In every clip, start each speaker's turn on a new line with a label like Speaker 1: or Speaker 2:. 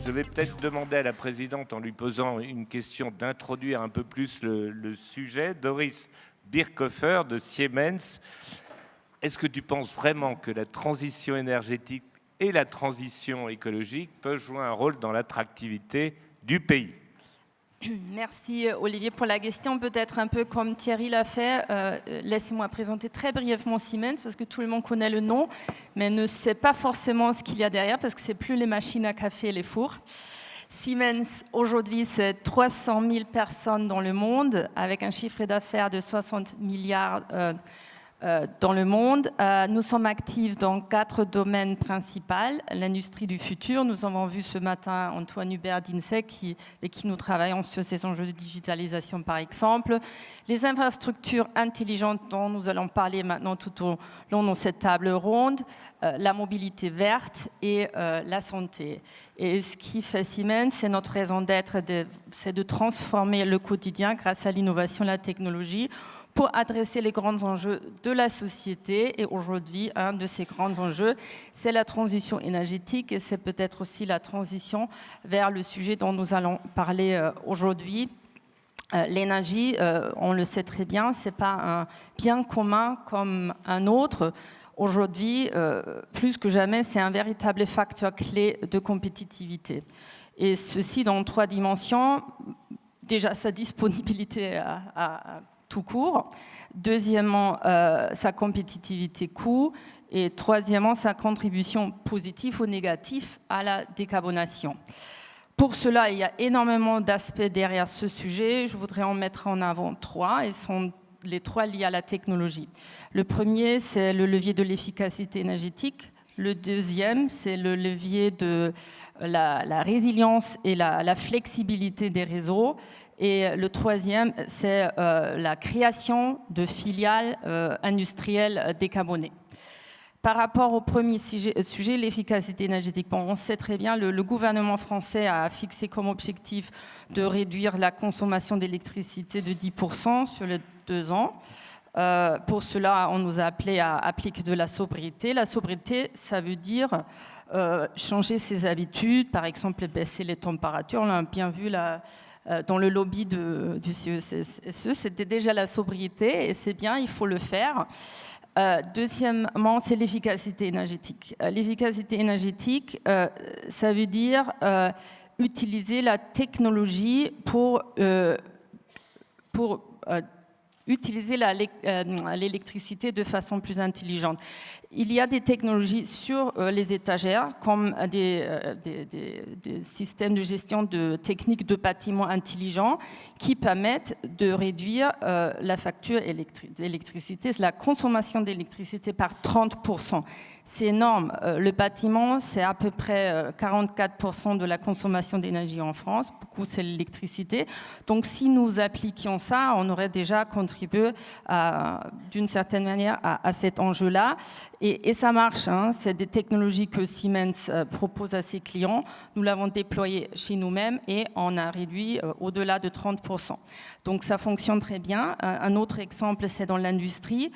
Speaker 1: Je vais peut-être demander à la présidente, en lui posant une question, d'introduire un peu plus le sujet. Doris Birkhofer de Siemens. Est-ce que tu penses vraiment que la transition énergétique et la transition écologique peuvent jouer un rôle dans l'attractivité du pays ?
Speaker 2: Merci Olivier pour la question. Peut-être un peu comme Thierry l'a fait, laissez-moi présenter très brièvement Siemens parce que tout le monde connaît le nom, mais ne sait pas forcément ce qu'il y a derrière parce que c'est plus les machines à café et les fours. Siemens, aujourd'hui, c'est 300 000 personnes dans le monde avec un chiffre d'affaires de 60 milliards dans le monde. Nous sommes actifs dans 4 domaines principaux. L'industrie du futur, nous avons vu ce matin Antoine Hubert d'INSEC avec qui nous travaillons sur ces enjeux de digitalisation par exemple. Les infrastructures intelligentes dont nous allons parler maintenant tout au long de cette table ronde, la mobilité verte et la santé. Et ce qui fait Siemens, c'est notre raison d'être, c'est de transformer le quotidien grâce à l'innovation et la technologie pour adresser les grands enjeux de la société. Et aujourd'hui, un de ces grands enjeux, c'est la transition énergétique et c'est peut-être aussi la transition vers le sujet dont nous allons parler aujourd'hui. L'énergie, on le sait très bien, ce n'est pas un bien commun comme un autre. Aujourd'hui, plus que jamais, c'est un véritable facteur clé de compétitivité. Et ceci dans 3 dimensions. Déjà, sa disponibilité à tout court. Deuxièmement, sa compétitivité coût. Et troisièmement, sa contribution positive ou négative à la décarbonation. Pour cela, il y a énormément d'aspects derrière ce sujet. Je voudrais en mettre en avant 3 et sont les 3 liés à la technologie. Le premier, c'est le levier de l'efficacité énergétique. Le deuxième, c'est le levier de la résilience et la flexibilité des réseaux. Et le troisième, c'est la création de filiales industrielles décarbonées. Par rapport au premier sujet, l'efficacité énergétique, bon, on sait très bien, le gouvernement français a fixé comme objectif de réduire la consommation d'électricité de 10% sur les 2 ans. Pour cela, on nous a appelé à appliquer de la sobriété. La sobriété, ça veut dire changer ses habitudes, par exemple baisser les températures. On l'a bien vu là, dans le lobby du CESE, c'était déjà la sobriété et c'est bien, il faut le faire. Deuxièmement, c'est l'efficacité énergétique. L'efficacité énergétique, ça veut dire utiliser la technologie pour utiliser l'électricité de façon plus intelligente. Il y a des technologies sur les étagères, comme des systèmes de gestion de techniques de bâtiments intelligents qui permettent de réduire la facture d'électricité, la consommation d'électricité par 30%. C'est énorme. Le bâtiment, c'est à peu près 44% de la consommation d'énergie en France. Beaucoup, c'est l'électricité. Donc, si nous appliquions ça, on aurait déjà contribué d'une certaine manière à cet enjeu-là. Et ça marche, hein. C'est des technologies que Siemens propose à ses clients. Nous l'avons déployé chez nous-mêmes et on a réduit au-delà de 30%. Donc ça fonctionne très bien. Un autre exemple, c'est dans l'industrie.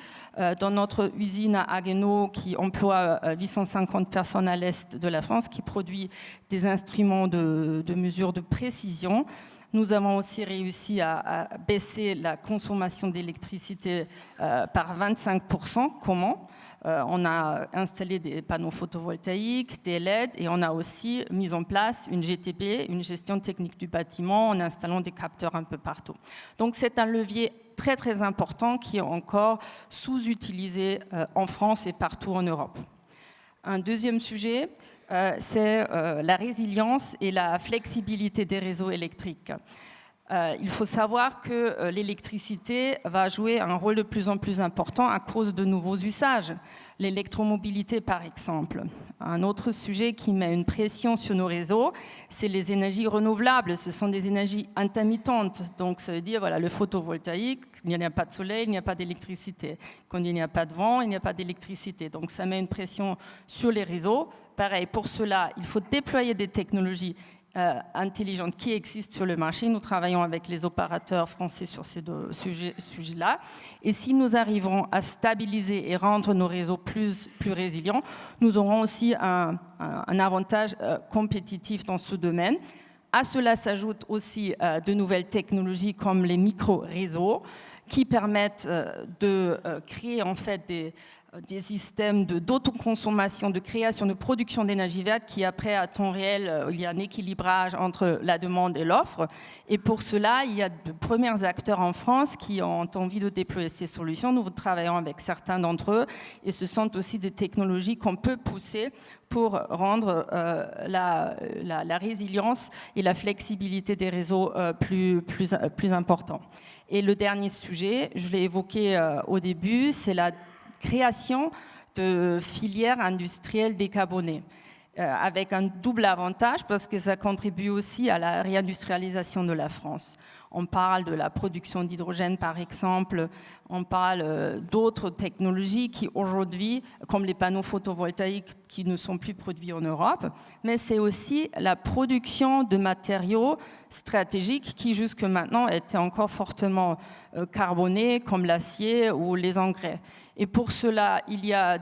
Speaker 2: Dans notre usine à Haguenau, qui emploie 850 personnes à l'est de la France, qui produit des instruments de mesure de précision, nous avons aussi réussi à baisser la consommation d'électricité par 25%. Comment ? On a installé des panneaux photovoltaïques, des LED, et on a aussi mis en place une GTB, une gestion technique du bâtiment, en installant des capteurs un peu partout. Donc c'est un levier très très important qui est encore sous-utilisé en France et partout en Europe. Un deuxième sujet, c'est la résilience et la flexibilité des réseaux électriques. Il faut savoir que l'électricité va jouer un rôle de plus en plus important à cause de nouveaux usages. L'électromobilité, par exemple. Un autre sujet qui met une pression sur nos réseaux, c'est les énergies renouvelables. Ce sont des énergies intermittentes. Donc, ça veut dire, voilà, le photovoltaïque, il n'y a pas de soleil, il n'y a pas d'électricité. Quand il n'y a pas de vent, il n'y a pas d'électricité. Donc, ça met une pression sur les réseaux. Pareil, pour cela, il faut déployer des technologies intelligentes qui existent sur le marché. Nous travaillons avec les opérateurs français sur ces deux sujets-là. Et si nous arriverons à stabiliser et rendre nos réseaux plus résilients, nous aurons aussi un avantage compétitif dans ce domaine. À cela s'ajoutent aussi de nouvelles technologies comme les micro-réseaux qui permettent de créer en fait des systèmes d'autoconsommation, de création, de production d'énergie verte qui après à temps réel, il y a un équilibrage entre la demande et l'offre. Et pour cela, il y a de premiers acteurs en France qui ont envie de déployer ces solutions. Nous travaillons avec certains d'entre eux et ce sont aussi des technologies qu'on peut pousser pour rendre la résilience et la flexibilité des réseaux plus importants. Et le dernier sujet, je l'ai évoqué au début, c'est la création de filières industrielles décarbonées, avec un double avantage parce que ça contribue aussi à la réindustrialisation de la France. On parle de la production d'hydrogène par exemple, on parle d'autres technologies qui aujourd'hui, comme les panneaux photovoltaïques qui ne sont plus produits en Europe, mais c'est aussi la production de matériaux stratégiques qui jusque maintenant étaient encore fortement carbonés comme l'acier ou les engrais. Et pour cela, il y a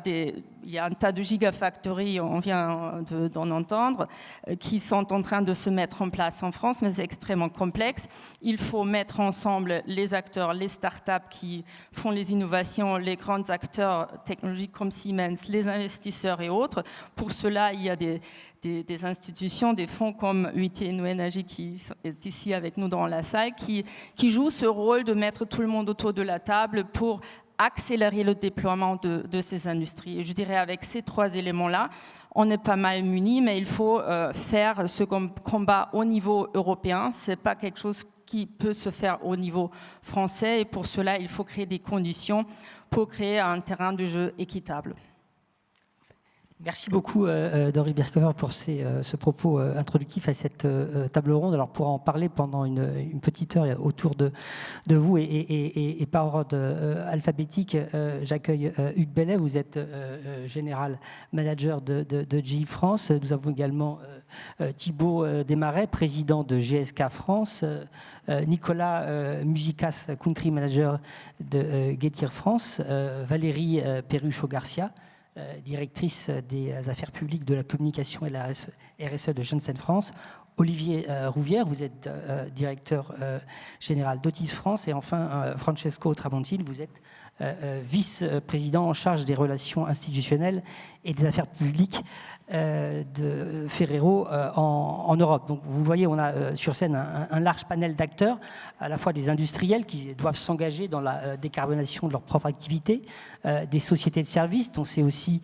Speaker 2: un tas de gigafactories, on vient d'en entendre, qui sont en train de se mettre en place en France, mais c'est extrêmement complexe. Il faut mettre ensemble les acteurs, les startups qui font les innovations, les grands acteurs technologiques comme Siemens, les investisseurs et autres. Pour cela, il y a des institutions, des fonds comme UIT New Energy qui est ici avec nous dans la salle, qui jouent ce rôle de mettre tout le monde autour de la table pour accélérer le déploiement de ces industries. Et je dirais avec ces trois éléments-là, on est pas mal munis, mais il faut faire ce combat au niveau européen. Ce n'est pas quelque chose qui peut se faire au niveau français et pour cela, il faut créer des conditions pour créer un terrain de jeu équitable.
Speaker 3: Merci beaucoup Doris Birkhofer pour ce propos introductif à cette table ronde. Alors pour en parler pendant une petite heure autour de vous et par ordre alphabétique, j'accueille Hugues Bellet, vous êtes général manager de GE France. Nous avons également Thibaut Desmarais, président de GSK France, Nicolas Musicas, country manager de Getir France, Valérie Perruchot-Garcia, directrice des affaires publiques, de la communication et de la RSE de Janssen France, Olivier Rouvière, vous êtes directeur général d'Otis France, et enfin Francesco Tramontini, vous êtes vice-président en charge des relations institutionnelles et des affaires publiques de Ferrero en Europe. Donc vous voyez, on a sur scène un large panel d'acteurs, à la fois des industriels qui doivent s'engager dans la décarbonation de leur propre activité, des sociétés de services dont c'est aussi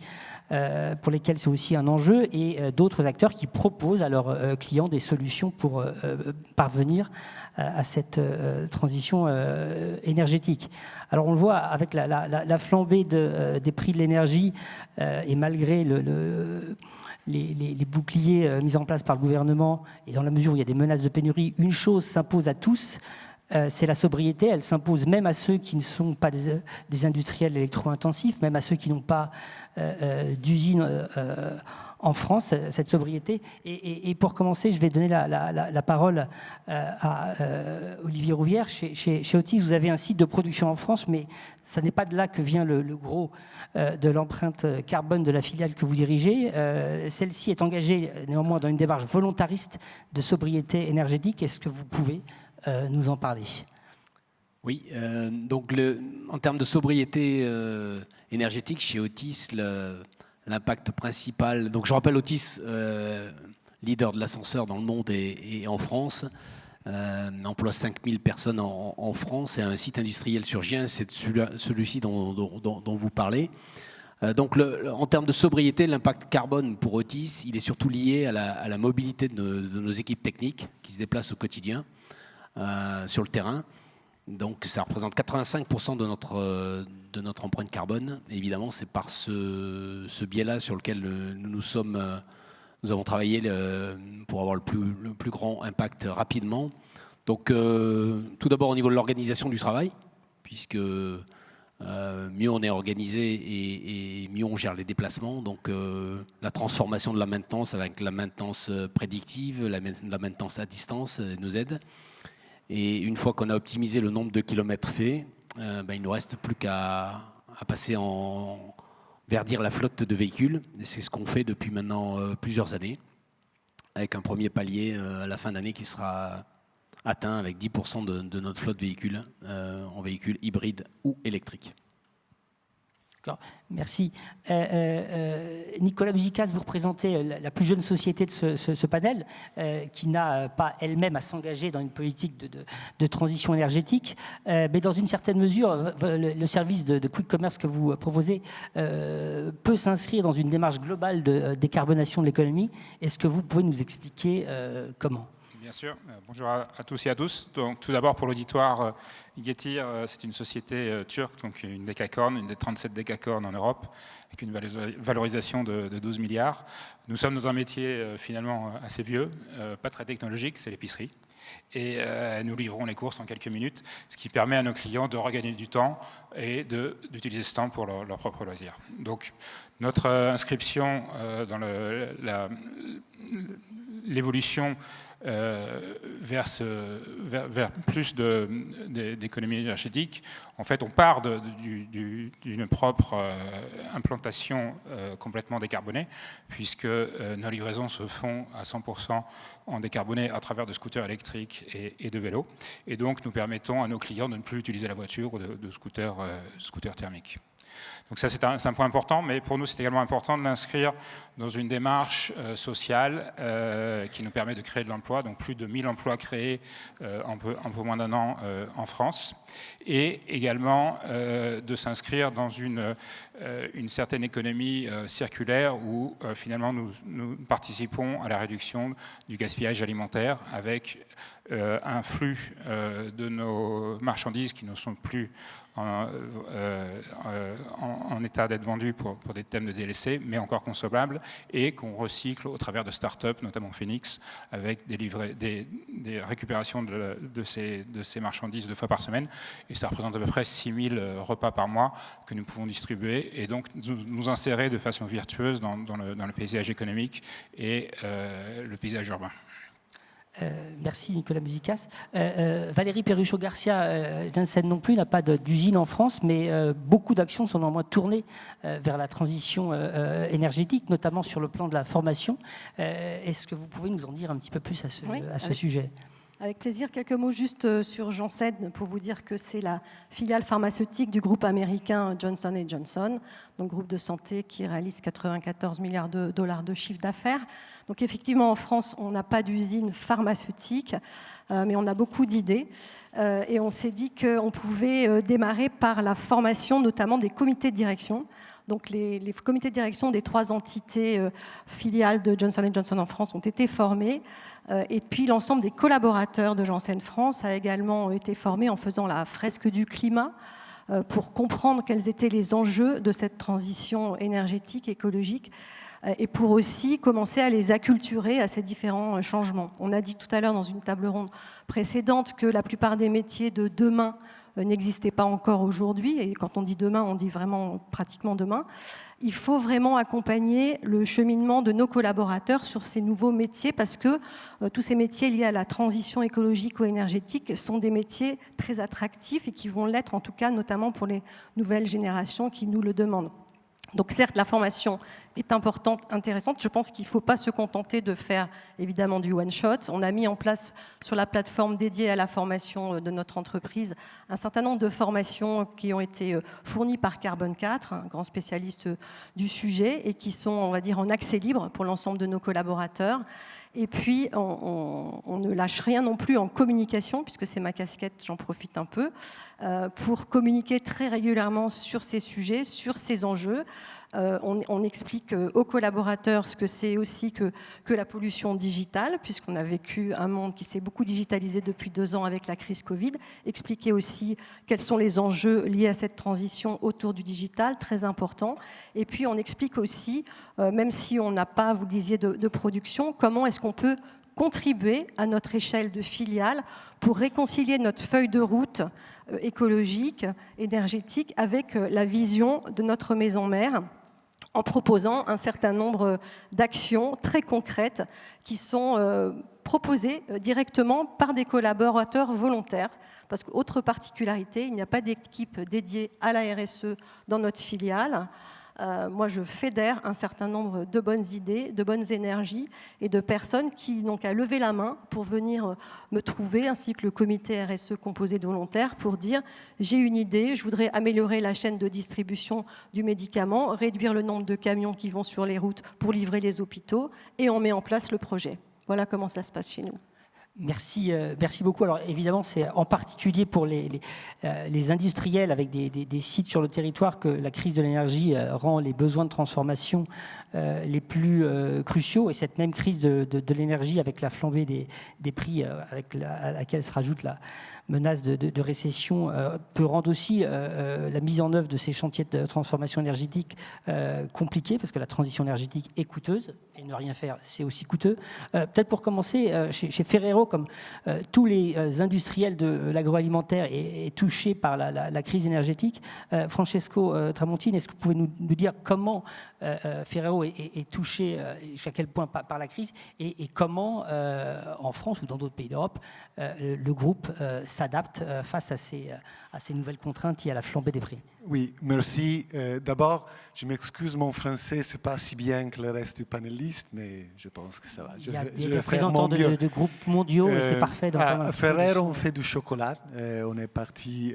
Speaker 3: pour lesquels c'est aussi un enjeu, et d'autres acteurs qui proposent à leurs clients des solutions pour parvenir à cette transition énergétique. Alors on le voit avec la flambée des prix de l'énergie et malgré les boucliers mis en place par le gouvernement, et dans la mesure où il y a des menaces de pénurie, une chose s'impose à tous, c'est la sobriété. Elle s'impose même à ceux qui ne sont pas des industriels électro-intensifs, même à ceux qui n'ont pas d'usine en France, cette sobriété. Et pour commencer, je vais donner la parole à Olivier Rouvière. Chez Otis, vous avez un site de production en France, mais ce n'est pas de là que vient le gros de l'empreinte carbone de la filiale que vous dirigez. Celle-ci est engagée néanmoins dans une démarche volontariste de sobriété énergétique. Est-ce que vous pouvez nous en parler?
Speaker 4: Oui, donc en termes de sobriété énergétique, chez Otis, l'impact principal, donc je rappelle Otis, leader de l'ascenseur dans le monde et en France, emploie 5000 personnes en France et a un site industriel sur Gien, c'est celui-ci dont vous parlez. Donc en termes de sobriété, l'impact carbone pour Otis, il est surtout lié à la mobilité de nos équipes techniques qui se déplacent au quotidien sur le terrain. Donc ça représente 85% de notre empreinte carbone. Et évidemment, c'est par ce biais-là sur lequel nous avons travaillé pour avoir le plus grand impact rapidement. Donc tout d'abord au niveau de l'organisation du travail, puisque mieux on est organisé et mieux on gère les déplacements. Donc la transformation de la maintenance avec la maintenance prédictive, la maintenance à distance nous aide. Et une fois qu'on a optimisé le nombre de kilomètres faits, il ne nous reste plus qu'à passer verdir la flotte de véhicules. Et c'est ce qu'on fait depuis maintenant plusieurs années, avec un premier palier à la fin d'année qui sera atteint avec 10% de notre flotte véhicule en véhicules hybrides ou électriques.
Speaker 3: D'accord, merci. Nicolas Musicas, vous représentez la plus jeune société de ce panel, qui n'a pas elle-même à s'engager dans une politique de transition énergétique, mais dans une certaine mesure, le service de Quick Commerce que vous proposez peut s'inscrire dans une démarche globale de décarbonation de l'économie. Est-ce que vous pouvez nous expliquer comment ?
Speaker 5: Bien sûr. Bonjour à tous et à tous. Donc, tout d'abord, pour l'auditoire, Getir, c'est une société turque, donc une décacorne, une des 37 décacornes en Europe, avec une valorisation de 12 milliards. Nous sommes dans un métier finalement assez vieux, pas très technologique, c'est l'épicerie. Et nous livrons les courses en quelques minutes, ce qui permet à nos clients de regagner du temps et d'utiliser ce temps pour leur propre loisir. Donc, notre inscription dans l'évolution vers plus d'économie énergétique. En fait, on part d'une propre implantation complètement décarbonée, puisque nos livraisons se font à 100% en décarboné à travers de scooters électriques et de vélos. Et donc, nous permettons à nos clients de ne plus utiliser la voiture ou de scooters thermiques. Donc ça, c'est un point important, mais pour nous, c'est également important de l'inscrire dans une démarche sociale qui nous permet de créer de l'emploi, donc plus de 1000 emplois créés en peu moins d'un an en France, et également de s'inscrire dans une certaine économie circulaire où finalement nous participons à la réduction du gaspillage alimentaire avec un flux de nos marchandises qui ne sont plus en état d'être vendus pour des thèmes de DLC, mais encore consommables, et qu'on recycle au travers de start-up, notamment Phoenix, avec des récupérations de ces marchandises 2 fois par semaine. Et ça représente à peu près 6000 repas par mois que nous pouvons distribuer, et donc nous insérer de façon virtueuse dans le paysage économique et le paysage urbain.
Speaker 3: Merci Nicolas Musicas. Valérie Perruchot-Garcia, Janssen non plus, n'a pas d'usine en France, mais beaucoup d'actions sont néanmoins tournées vers la transition énergétique, notamment sur le plan de la formation. Est-ce que vous pouvez nous en dire un petit peu plus à ce sujet ?
Speaker 6: Avec plaisir. Quelques mots juste sur Janssen pour vous dire que c'est la filiale pharmaceutique du groupe américain Johnson & Johnson, donc groupe de santé qui réalise 94 milliards de dollars de chiffre d'affaires. Donc effectivement, en France, on n'a pas d'usine pharmaceutique, mais on a beaucoup d'idées. Et on s'est dit qu'on pouvait démarrer par la formation, notamment des comités de direction. Donc les comités de direction des 3 entités filiales de Johnson & Johnson en France ont été formés. Et puis l'ensemble des collaborateurs de Janssen France a également été formé en faisant la fresque du climat pour comprendre quels étaient les enjeux de cette transition énergétique, écologique, et pour aussi commencer à les acculturer à ces différents changements. On a dit tout à l'heure dans une table ronde précédente que la plupart des métiers de demain n'existaient pas encore aujourd'hui, et quand on dit demain, on dit vraiment pratiquement demain. Il faut vraiment accompagner le cheminement de nos collaborateurs sur ces nouveaux métiers, parce que tous ces métiers liés à la transition écologique ou énergétique sont des métiers très attractifs et qui vont l'être en tout cas notamment pour les nouvelles générations qui nous le demandent. Donc certes, la formation est importante, intéressante. Je pense qu'il ne faut pas se contenter de faire évidemment du one-shot. On a mis en place sur la plateforme dédiée à la formation de notre entreprise un certain nombre de formations qui ont été fournies par Carbone 4, un grand spécialiste du sujet, et qui sont, on va dire, en accès libre pour l'ensemble de nos collaborateurs. Et puis, on ne lâche rien non plus en communication, puisque c'est ma casquette, j'en profite un peu, pour communiquer très régulièrement sur ces sujets, sur ces enjeux. On explique aux collaborateurs ce que c'est aussi que la pollution digitale, puisqu'on a vécu un monde qui s'est beaucoup digitalisé depuis 2 ans avec la crise Covid. Expliquer aussi quels sont les enjeux liés à cette transition autour du digital, très important. Et puis on explique aussi, même si on n'a pas, vous le disiez, de production, comment est-ce qu'on peut contribuer à notre échelle de filiale pour réconcilier notre feuille de route écologique, énergétique, avec la vision de notre maison mère, en proposant un certain nombre d'actions très concrètes qui sont proposées directement par des collaborateurs volontaires. Parce qu'autre particularité, il n'y a pas d'équipe dédiée à la RSE dans notre filiale. Moi, je fédère un certain nombre de bonnes idées, de bonnes énergies et de personnes qui n'ont qu'à lever la main pour venir me trouver, ainsi que le comité RSE composé de volontaires, pour dire « j'ai une idée, je voudrais améliorer la chaîne de distribution du médicament, réduire le nombre de camions qui vont sur les routes pour livrer les hôpitaux, et on met en place le projet ». Voilà comment ça se passe chez nous.
Speaker 3: Merci beaucoup. Alors évidemment, c'est en particulier pour les industriels avec des sites sur le territoire que la crise de l'énergie rend les besoins de transformation les plus cruciaux. Et cette même crise de l'énergie avec la flambée des prix à laquelle se rajoute la menace de récession peut rendre aussi la mise en œuvre de ces chantiers de transformation énergétique compliquée, parce que la transition énergétique est coûteuse et ne rien faire, c'est aussi coûteux. Peut-être pour commencer, chez Ferrero, comme tous les industriels de l'agroalimentaire est touché par la crise énergétique, Francesco Tramontini, est-ce que vous pouvez nous dire comment Ferrero est touché, à quel point par la crise, et comment en France ou dans d'autres pays d'Europe le groupe s'adapte face à ces nouvelles contraintes liées à la flambée des prix?
Speaker 7: Oui, merci. D'abord, je m'excuse, mon français, c'est pas si bien que le reste du panéliste, mais je pense que ça va.
Speaker 3: Il y a des représentants de groupes mondiaux et c'est parfait.
Speaker 7: À Ferrero, on fait du chocolat. On est parti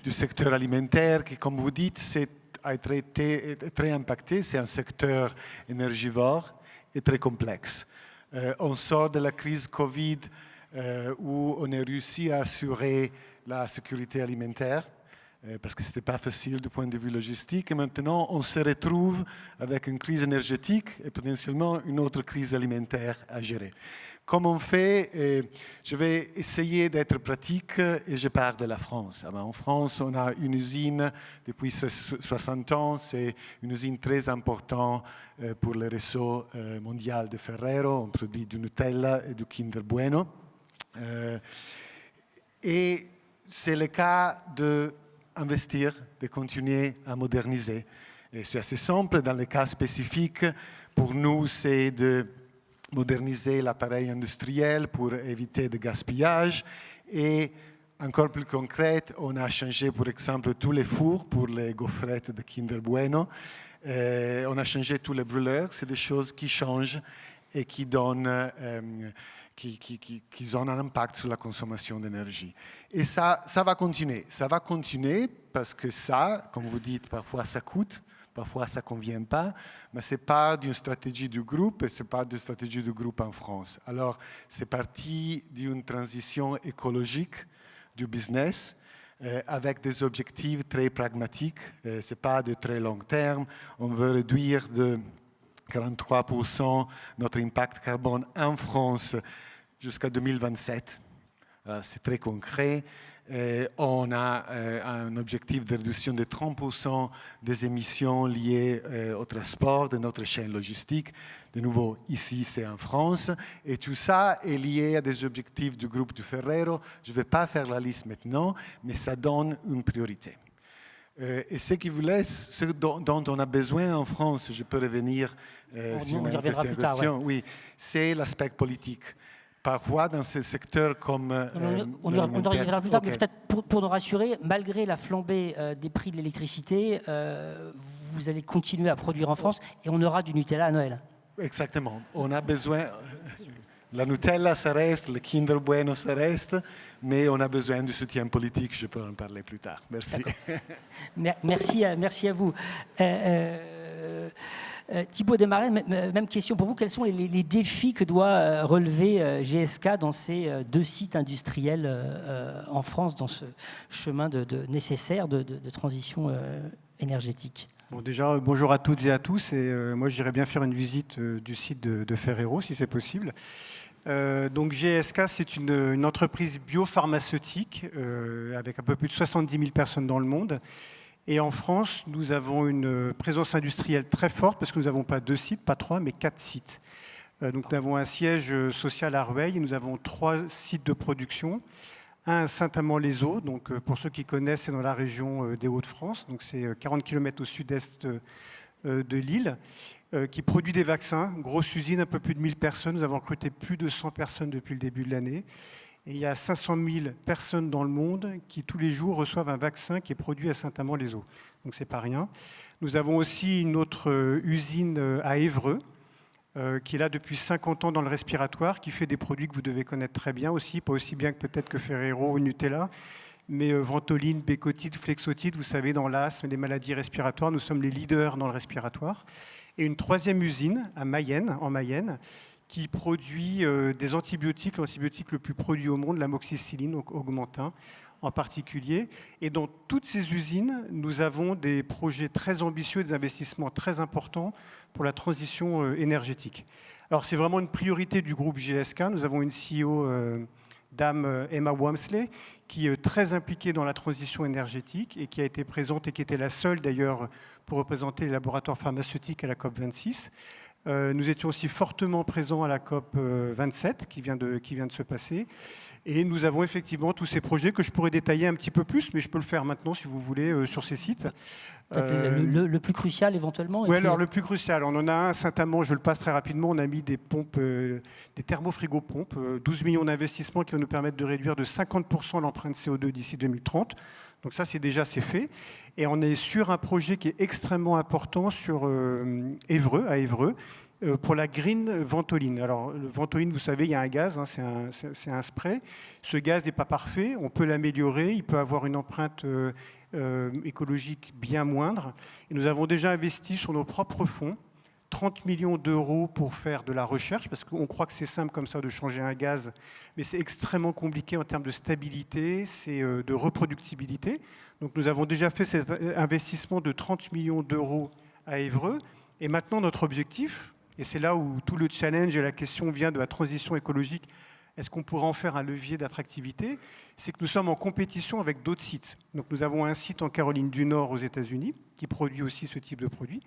Speaker 7: du secteur alimentaire qui, comme vous dites, a été très impacté. C'est un secteur énergivore et très complexe. On sort de la crise Covid où on a réussi à assurer la sécurité alimentaire parce que ce n'était pas facile du point de vue logistique. Et maintenant, on se retrouve avec une crise énergétique et potentiellement une autre crise alimentaire à gérer. Comme on fait, je vais essayer d'être pratique et je pars de la France. En France, on a une usine depuis 60 ans. C'est une usine très importante pour le réseau mondial de Ferrero. On produit du Nutella et du Kinder Bueno. Et c'est le cas d'investir, de continuer à moderniser. Et c'est assez simple. Dans le cas spécifique, pour nous, c'est de moderniser l'appareil industriel pour éviter de gaspillage. Et encore plus concrète, on a changé, par exemple, tous les fours pour les gaufrettes de Kinder Bueno. On a changé tous les brûleurs. C'est des choses qui changent et qui donnent... qui ont un impact sur la consommation d'énergie. Et ça va continuer. Ça va continuer parce que ça, comme vous dites, parfois ça coûte, parfois ça ne convient pas, mais ce n'est pas d'une stratégie du groupe et ce n'est pas d'une stratégie du groupe en France. Alors, c'est parti d'une transition écologique du business avec des objectifs très pragmatiques. Ce n'est pas de très long terme. On veut réduire de 43% notre impact carbone en France jusqu'à 2027. C'est très concret. On a un objectif de réduction de 30% des émissions liées au transport de notre chaîne logistique. De nouveau, ici, c'est en France. Et tout ça est lié à des objectifs du groupe du Ferrero. Je ne vais pas faire la liste maintenant, mais ça donne une priorité. Et ce qui vous laisse, ce dont on a besoin en France, je peux revenir sur une question, oui, c'est l'aspect politique. Parfois, dans ces secteurs comme
Speaker 3: on y reviendra plus tard, mais peut-être pour nous rassurer, malgré la flambée des prix de l'électricité, vous allez continuer à produire en France et on aura du Nutella à Noël.
Speaker 7: Exactement. On a besoin... La Nutella, ça reste, le Kinder Bueno, ça reste, mais on a besoin du soutien politique. Je peux en parler plus tard. Merci.
Speaker 3: Merci à vous. Thibaut Desmarais, même question pour vous. Quels sont les défis que doit relever GSK dans ces deux sites industriels en France, dans ce chemin nécessaire de transition énergétique ?
Speaker 8: Bon, déjà, bonjour à toutes et à tous. Et moi, j'irais bien faire une visite du site de Ferrero, si c'est possible. Donc GSK, c'est une entreprise biopharmaceutique avec un peu plus de 70 000 personnes dans le monde. Et en France, nous avons une présence industrielle très forte parce que nous n'avons pas 2 sites, pas 3, mais 4 sites. Donc nous avons un siège social à Rueil et nous avons 3 sites de production. Un à Saint-Amand-les-Eaux, donc pour ceux qui connaissent, c'est dans la région des Hauts-de-France, donc c'est 40 km au sud-est de Lille, qui produit des vaccins. Grosse usine, un peu plus de 1000 personnes. Nous avons recruté plus de 100 personnes depuis le début de l'année. Et il y a 500 000 personnes dans le monde qui, tous les jours, reçoivent un vaccin qui est produit à Saint-Amand-les-Eaux. Donc, ce n'est pas rien. Nous avons aussi une autre usine à Évreux, qui est là depuis 50 ans dans le respiratoire, qui fait des produits que vous devez connaître très bien aussi, pas aussi bien que peut-être que Ferrero ou Nutella, mais Ventoline, Bécotide, Flexotide, vous savez, dans l'asthme, les maladies respiratoires, nous sommes les leaders dans le respiratoire. Et une 3e usine à Mayenne, en Mayenne, qui produit des antibiotiques, l'antibiotique le plus produit au monde, l'amoxicilline, donc Augmentin en particulier. Et dans toutes ces usines, nous avons des projets très ambitieux, des investissements très importants pour la transition énergétique. Alors c'est vraiment une priorité du groupe GSK. Nous avons une CEO, Dame Emma Wamsley, qui est très impliquée dans la transition énergétique et qui a été présente et qui était la seule d'ailleurs pour représenter les laboratoires pharmaceutiques à la COP26. Nous étions aussi fortement présents à la COP 27 qui vient de se passer. Et nous avons effectivement tous ces projets que je pourrais détailler un petit peu plus, mais je peux le faire maintenant si vous voulez sur ces sites.
Speaker 3: Le plus crucial éventuellement.
Speaker 8: Oui, alors le plus crucial, on en a un à Saint-Amand, je le passe très rapidement. On a mis des pompes, des thermofrigo-pompes, 12 millions d'investissements qui vont nous permettre de réduire de 50% l'empreinte CO2 d'ici 2030. Donc ça, c'est fait. Et on est sur un projet qui est extrêmement important sur Évreux, à Évreux, pour la green ventoline. Alors, le ventoline, vous savez, il y a un gaz, hein, c'est un spray. Ce gaz n'est pas parfait, on peut l'améliorer, il peut avoir une empreinte écologique bien moindre. Et nous avons déjà investi sur nos propres fonds 30 millions d'euros pour faire de la recherche, parce qu'on croit que c'est simple comme ça de changer un gaz, mais c'est extrêmement compliqué en termes de stabilité, de reproductibilité. Donc nous avons déjà fait cet investissement de 30 millions d'euros à Évreux. Et maintenant, notre objectif, et c'est là où tout le challenge et la question vient de la transition écologique, est-ce qu'on pourra en faire un levier d'attractivité? C'est que nous sommes en compétition avec d'autres sites. Donc nous avons un site en Caroline du Nord aux États-Unis qui produit aussi ce type de produit.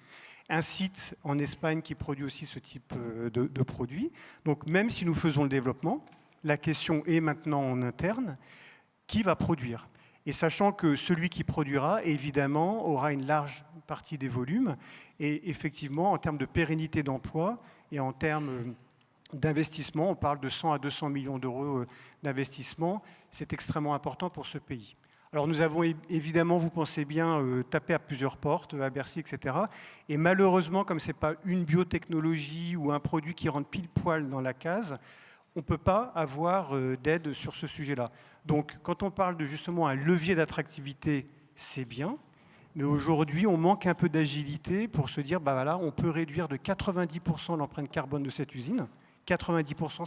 Speaker 8: Un site en Espagne qui produit aussi ce type de produit. Donc même si nous faisons le développement, la question est maintenant en interne, qui va produire? Et sachant que celui qui produira, évidemment, aura une large partie des volumes. Et effectivement, en termes de pérennité d'emploi et en termes d'investissement, on parle de 100 à 200 millions d'euros d'investissement. C'est extrêmement important pour ce pays. Alors nous avons évidemment, vous pensez bien, tapé à plusieurs portes, à Bercy, etc. Et malheureusement, comme ce n'est pas une biotechnologie ou un produit qui rentre pile poil dans la case, on ne peut pas avoir d'aide sur ce sujet-là. Donc quand on parle de justement un levier d'attractivité, c'est bien, mais aujourd'hui on manque un peu d'agilité pour se dire, bah voilà, on peut réduire de 90% l'empreinte carbone de cette usine. 90%,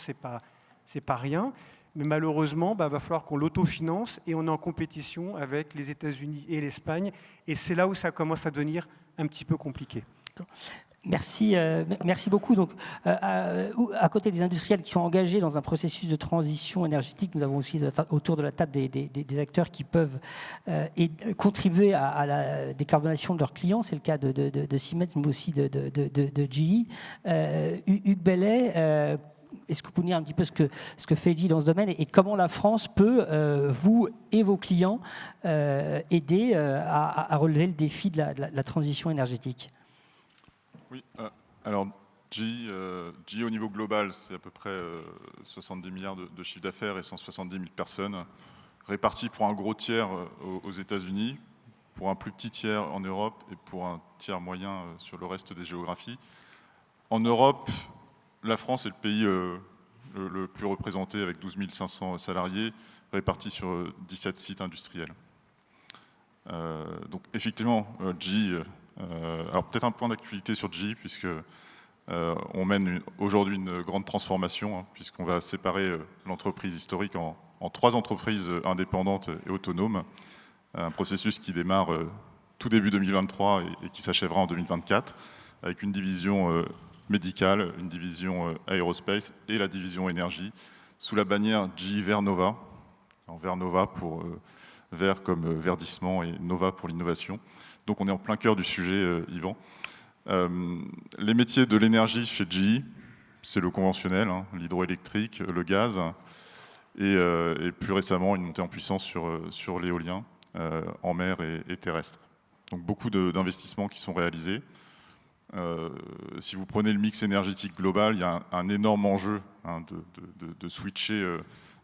Speaker 8: c'est pas rien. Mais malheureusement, va falloir qu'on l'autofinance et on est en compétition avec les États-Unis et l'Espagne. Et c'est là où ça commence à devenir un petit peu compliqué.
Speaker 3: Merci beaucoup. Donc, à côté des industriels qui sont engagés dans un processus de transition énergétique, nous avons aussi autour de la table des acteurs qui peuvent contribuer à la décarbonation de leurs clients. C'est le cas de Siemens, mais aussi de GE. Hugues Bellet, est-ce que vous pouvez dire un petit peu ce que fait GE dans ce domaine et comment la France peut, vous et vos clients, aider à relever le défi de la transition énergétique?
Speaker 9: Oui, alors GE au niveau global, c'est à peu près 70 milliards de chiffre d'affaires et 170 000 personnes, réparties pour un gros tiers aux États-Unis, pour un plus petit tiers en Europe et pour un tiers moyen sur le reste des géographies. En Europe, la France est le pays le plus représenté avec 12 500 salariés répartis sur 17 sites industriels. Donc effectivement, GE, alors peut-être un point d'actualité sur GE puisque on mène aujourd'hui une grande transformation hein, puisqu'on va séparer l'entreprise historique en 3 entreprises indépendantes et autonomes. Un processus qui démarre tout début 2023 et qui s'achèvera en 2024 avec une division médicale, une division aérospace et la division énergie sous la bannière GE Vernova. Alors Vernova pour vert comme verdissement et Nova pour l'innovation. Donc on est en plein cœur du sujet, Yvan. Les métiers de l'énergie chez GE, c'est le conventionnel, hein, l'hydroélectrique, le gaz, et plus récemment une montée en puissance sur l'éolien en mer et terrestre. Donc beaucoup d'investissements qui sont réalisés. Si vous prenez le mix énergétique global, il y a un énorme enjeu, hein, de switcher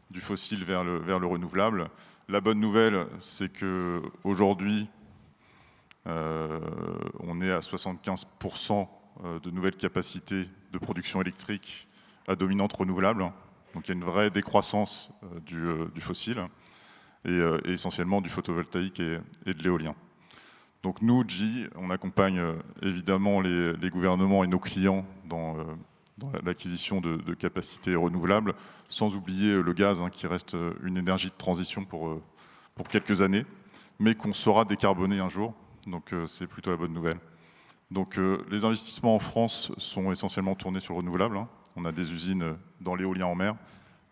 Speaker 9: du fossile vers le renouvelable. La bonne nouvelle, c'est qu'aujourd'hui, on est à 75% de nouvelles capacités de production électrique à dominante renouvelable. Donc il y a une vraie décroissance du fossile et essentiellement du photovoltaïque et de l'éolien. Donc nous, GE, on accompagne évidemment les gouvernements et nos clients dans l'acquisition de capacités renouvelables, sans oublier le gaz, hein, qui reste une énergie de transition pour quelques années, mais qu'on saura décarboner un jour. Donc c'est plutôt la bonne nouvelle. Donc les investissements en France sont essentiellement tournés sur le renouvelable, hein. On a des usines dans l'éolien en mer,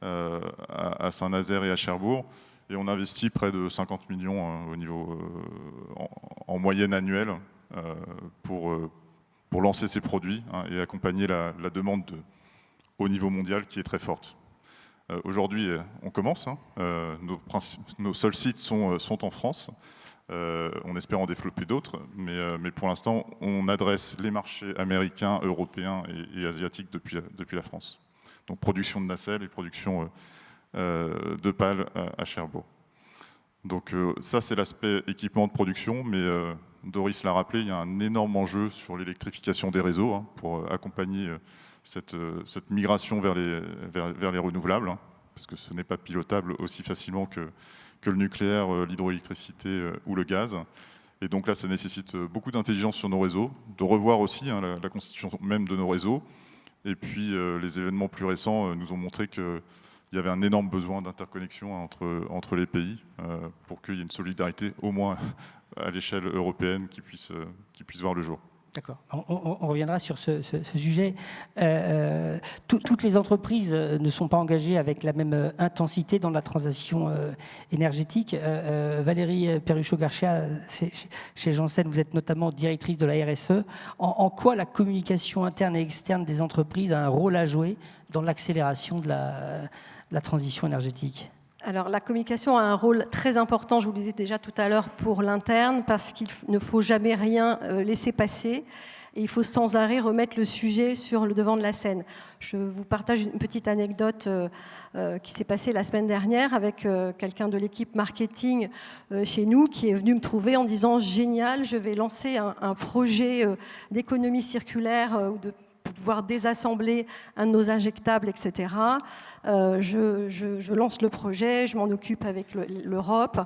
Speaker 9: à Saint-Nazaire et à Cherbourg, et on investit près de 50 millions, hein, au niveau, en moyenne annuelle, pour lancer ces produits, hein, et accompagner la demande au niveau mondial qui est très forte. Aujourd'hui, on commence, hein, nos seuls sites sont en France. On espère en développer d'autres, mais pour l'instant, on adresse les marchés américains, européens et asiatiques depuis la France. Donc production de nacelles et production de pales à Cherbourg. Donc ça, c'est l'aspect équipement de production, mais Doris l'a rappelé, il y a un énorme enjeu sur l'électrification des réseaux, hein, pour accompagner cette migration vers les renouvelables, hein, parce que ce n'est pas pilotable aussi facilement que le nucléaire, l'hydroélectricité ou le gaz. Et donc là, ça nécessite beaucoup d'intelligence sur nos réseaux, de revoir aussi, hein, la constitution même de nos réseaux. Et puis les événements plus récents nous ont montré qu'il y avait un énorme besoin d'interconnexion entre les pays, pour qu'il y ait une solidarité, au moins à l'échelle européenne, qui puisse voir le jour.
Speaker 3: D'accord. On reviendra sur ce sujet. Toutes les entreprises ne sont pas engagées avec la même intensité dans la transition énergétique. Valérie Perruchot-Garcia, chez Janssen, vous êtes notamment directrice de la RSE. En quoi la communication interne et externe des entreprises a un rôle à jouer dans l'accélération de la transition énergétique ?
Speaker 6: Alors la communication a un rôle très important, je vous le disais déjà tout à l'heure, pour l'interne, parce qu'il ne faut jamais rien laisser passer. Et il faut sans arrêt remettre le sujet sur le devant de la scène. Je vous partage une petite anecdote qui s'est passée la semaine dernière avec quelqu'un de l'équipe marketing chez nous qui est venu me trouver en disant « Génial, je vais lancer un projet d'économie circulaire ou de pouvoir désassembler un de nos injectables, etc. Je lance le projet, je m'en occupe avec l'Europe.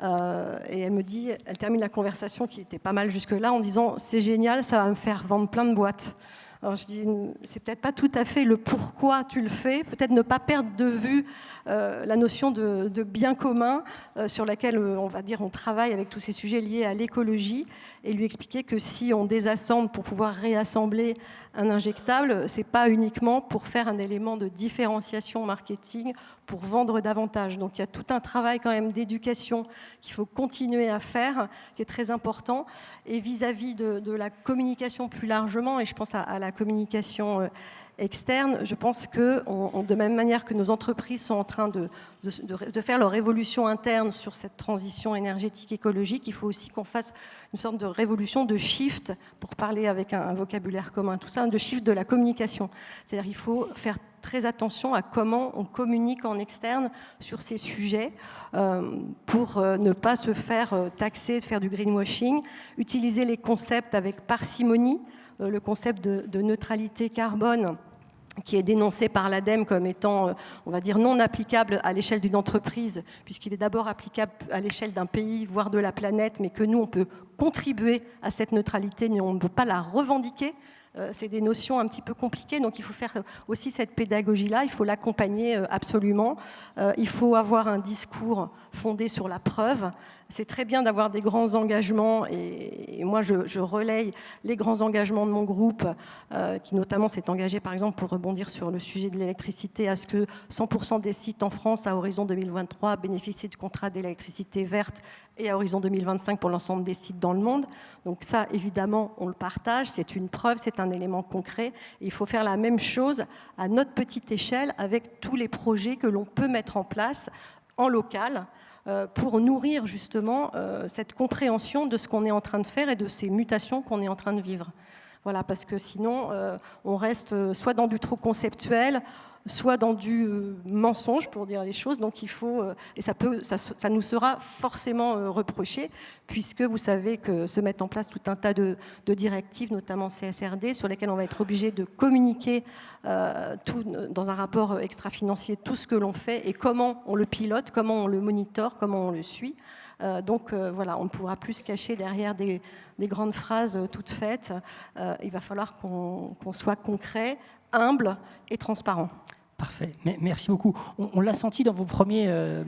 Speaker 6: Et elle termine la conversation qui était pas mal jusque-là en disant « C'est génial, ça va me faire vendre plein de boîtes ». Alors je dis, c'est peut-être pas tout à fait le pourquoi tu le fais, peut-être ne pas perdre de vue la notion de bien commun sur laquelle on travaille avec tous ces sujets liés à l'écologie, et lui expliquer que si on désassemble pour pouvoir réassembler un injectable, c'est pas uniquement pour faire un élément de différenciation marketing, pour vendre davantage. Donc il y a tout un travail quand même d'éducation qu'il faut continuer à faire, qui est très important, et vis-à-vis de la communication plus largement, et je pense à la communication externe, je pense que de même manière que nos entreprises sont en train de faire leur révolution interne sur cette transition énergétique écologique, il faut aussi qu'on fasse une sorte de révolution de shift, pour parler avec un vocabulaire commun, tout ça, de shift de la communication. C'est-à-dire qu'il faut faire très attention à comment on communique en externe sur ces sujets pour ne pas se faire taxer, de faire du greenwashing, utiliser les concepts avec parcimonie, le concept de neutralité carbone qui est dénoncé par l'ADEME comme étant, on va dire, non applicable à l'échelle d'une entreprise, puisqu'il est d'abord applicable à l'échelle d'un pays, voire de la planète, mais que nous, on peut contribuer à cette neutralité, mais on ne peut pas la revendiquer. C'est des notions un petit peu compliquées, donc il faut faire aussi cette pédagogie-là, il faut l'accompagner absolument. Il faut avoir un discours fondé sur la preuve. C'est très bien d'avoir des grands engagements, et moi je relaye les grands engagements de mon groupe, qui notamment s'est engagé par exemple, pour rebondir sur le sujet de l'électricité, à ce que 100% des sites en France à horizon 2023 bénéficient de contrats d'électricité verte, et à horizon 2025 pour l'ensemble des sites dans le monde. Donc ça, évidemment, on le partage, c'est une preuve, c'est un un élément concret. Et il faut faire la même chose à notre petite échelle avec tous les projets que l'on peut mettre en place en local pour nourrir justement cette compréhension de ce qu'on est en train de faire et de ces mutations qu'on est en train de vivre. Voilà, parce que sinon, on reste soit dans du trop conceptuel, soit dans du mensonge, pour dire les choses. Donc il faut, et ça nous sera forcément reproché, puisque vous savez que se mettent en place tout un tas de directives, notamment CSRD, sur lesquelles on va être obligé de communiquer tout, dans un rapport extra-financier tout ce que l'on fait et comment on le pilote, comment on le monitore, comment on le suit. Donc voilà, on ne pourra plus se cacher derrière des grandes phrases toutes faites. Il va falloir qu'on soit concret, humble et transparent.
Speaker 3: Parfait, merci beaucoup. On l'a senti dans vos premières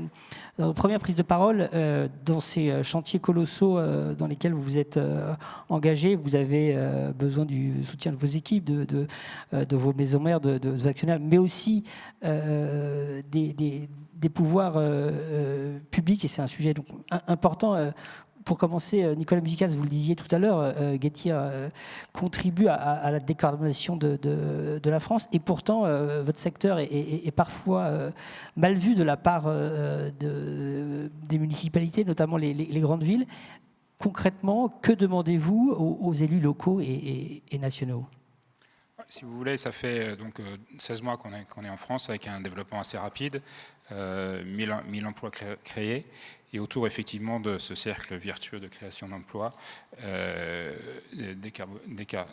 Speaker 3: prises de parole, dans ces chantiers colossaux dans lesquels vous vous êtes engagés. Vous avez besoin du soutien de vos équipes, de vos maisons mères, de vos actionnaires, mais aussi des pouvoirs publics, et c'est un sujet donc important. Pour commencer, Nicolas Musicas, vous le disiez tout à l'heure, Getir contribue à la décarbonation de la France, et pourtant votre secteur est parfois mal vu de la part des municipalités, notamment les grandes villes. Concrètement, que demandez-vous aux élus locaux et nationaux ?
Speaker 5: Si vous voulez, ça fait donc 16 mois qu'on est en France avec un développement assez rapide, 1000 emplois créés. Et autour effectivement de ce cercle vertueux de création d'emplois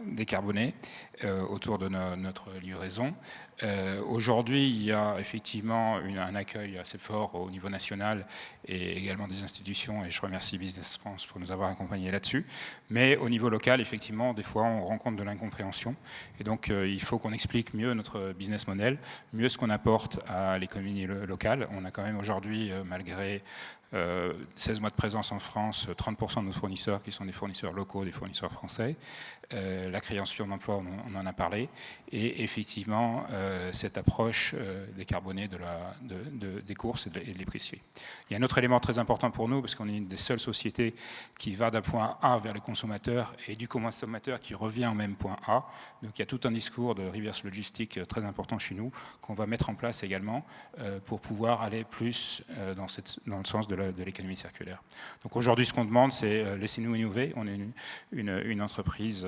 Speaker 5: décarbonés autour de notre livraison. Aujourd'hui, il y a effectivement un accueil assez fort au niveau national et également des institutions, et je remercie Business France pour nous avoir accompagnés là-dessus. Mais au niveau local, effectivement, des fois, on rencontre de l'incompréhension. Et donc, il faut qu'on explique mieux notre business model, mieux ce qu'on apporte à l'économie locale. On a quand même aujourd'hui, malgré 16 mois de présence en France, 30% de nos fournisseurs qui sont des fournisseurs locaux, des fournisseurs français. La création d'emplois, on en a parlé. Et effectivement, cette approche décarbonée des courses et de l'épicerie. Il y a un autre élément très important pour nous, parce qu'on est une des seules sociétés qui va d'un point A vers le consommateur et du consommateur qui revient au même point A. Donc il y a tout un discours de reverse logistique très important chez nous qu'on va mettre en place également pour pouvoir aller plus dans le sens de l'économie circulaire. Donc aujourd'hui, ce qu'on demande, c'est laissez-nous innover. On est une entreprise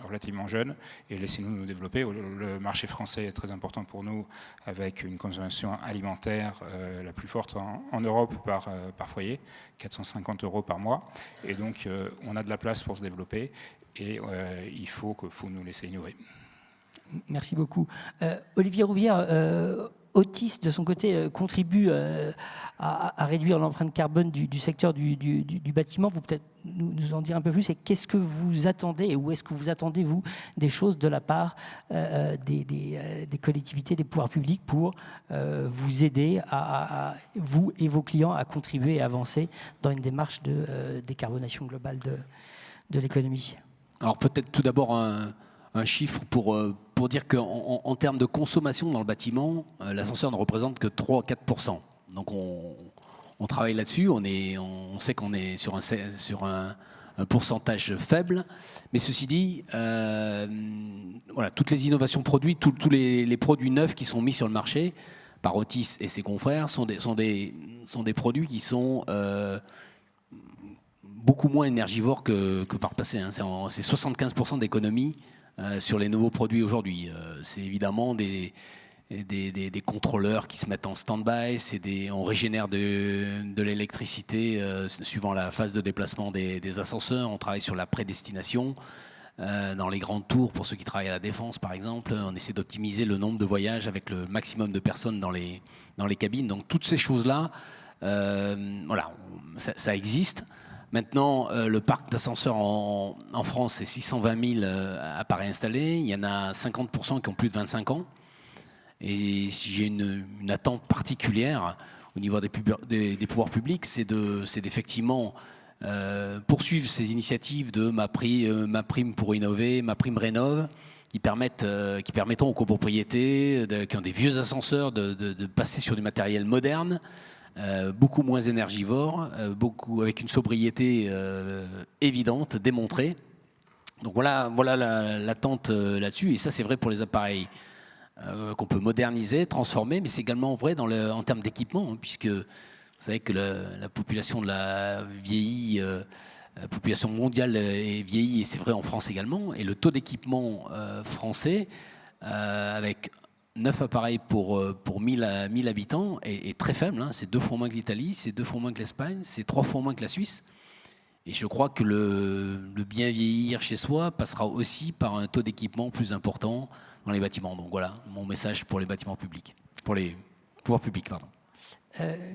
Speaker 5: relativement jeune et laissez-nous nous développer. Le marché français est très important pour nous, avec une consommation alimentaire la plus forte en Europe par foyer, 450 € par mois. Et donc, on a de la place pour se développer et il faut nous laisser innover.
Speaker 3: Merci beaucoup. Olivier Rouvière, Otis, de son côté, contribue à réduire l'empreinte carbone du secteur du bâtiment. Vous peut-être nous en dire un peu plus, et qu'est-ce que vous attendez, et où est-ce que vous attendez, vous, des choses de la part des collectivités, des pouvoirs publics pour vous aider, vous et vos clients, à contribuer et avancer dans une démarche de décarbonation globale de l'économie ?
Speaker 4: Alors peut-être tout d'abord un chiffre pour dire qu'en termes de consommation dans le bâtiment, l'ascenseur ne représente que 3-4%. Donc on travaille là-dessus, on sait qu'on est sur un pourcentage faible. Mais ceci dit, voilà, toutes les innovations produites, tous les produits neufs qui sont mis sur le marché par Otis et ses confrères sont des produits qui sont beaucoup moins énergivores que par le passé. Hein. C'est 75% d'économie sur les nouveaux produits aujourd'hui. C'est évidemment des contrôleurs qui se mettent en stand-by, on régénère de l'électricité suivant la phase de déplacement des ascenseurs, on travaille sur la prédestination. Dans les grandes tours, pour ceux qui travaillent à la Défense par exemple, on essaie d'optimiser le nombre de voyages avec le maximum de personnes dans les cabines. Donc toutes ces choses-là, voilà, ça existe. Maintenant, le parc d'ascenseurs en France, c'est 620 000 appareils installés. Il y en a 50% qui ont plus de 25 ans. Et si j'ai une attente particulière au niveau des pouvoirs publics, c'est d'effectivement poursuivre ces initiatives de ma prime pour innover, ma prime rénov', qui permettront aux copropriétés qui ont des vieux ascenseurs de passer sur du matériel moderne, beaucoup moins énergivore, avec une sobriété évidente, démontrée. Donc voilà l'attente là-dessus, et ça c'est vrai pour les appareils qu'on peut moderniser, transformer, mais c'est également vrai en termes d'équipement, hein, puisque vous savez que la population la population mondiale est vieillie, et c'est vrai en France également, et le taux d'équipement français, avec 9 appareils pour 1000 habitants, est très faible, hein. C'est 2 fois moins que l'Italie, c'est 2 fois moins que l'Espagne, c'est 3 fois moins que la Suisse. Et je crois que le bien vieillir chez soi passera aussi par un taux d'équipement plus important dans les bâtiments. Donc voilà mon message pour les bâtiments publics, pour les pouvoirs publics, pardon.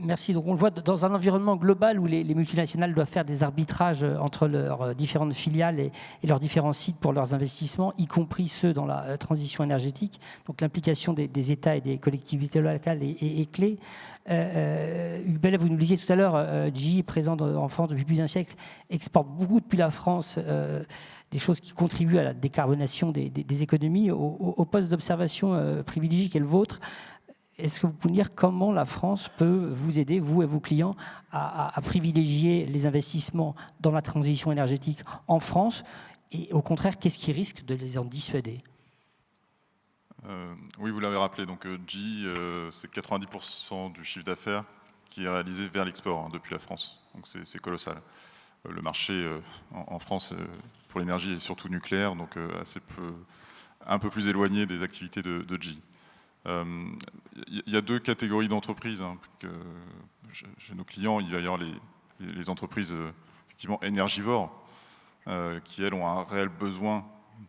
Speaker 3: Merci. Donc on le voit dans un environnement global où les multinationales doivent faire des arbitrages entre leurs différentes filiales et leurs différents sites pour leurs investissements, y compris ceux dans la transition énergétique. Donc l'implication des États et des collectivités locales est clé. Hugues Bellet, vous nous disiez tout à l'heure, GE, présent en France depuis plus d'un siècle, exporte beaucoup depuis la France des choses qui contribuent à la décarbonation des économies. Au poste d'observation privilégié qu'est le vôtre, est-ce que vous pouvez dire comment la France peut vous aider, vous et vos clients, à privilégier les investissements dans la transition énergétique en France, et au contraire, qu'est-ce qui risque de les en dissuader?
Speaker 9: Oui, vous l'avez rappelé, donc GE, c'est 90% du chiffre d'affaires qui est réalisé vers l'export, hein, depuis la France. Donc c'est colossal. Le marché en France pour l'énergie est surtout nucléaire, donc un peu plus éloigné des activités de GE. Il y a 2 catégories d'entreprises, hein, chez nos clients. Il va y avoir les entreprises effectivement énergivores qui, elles, ont un réel besoin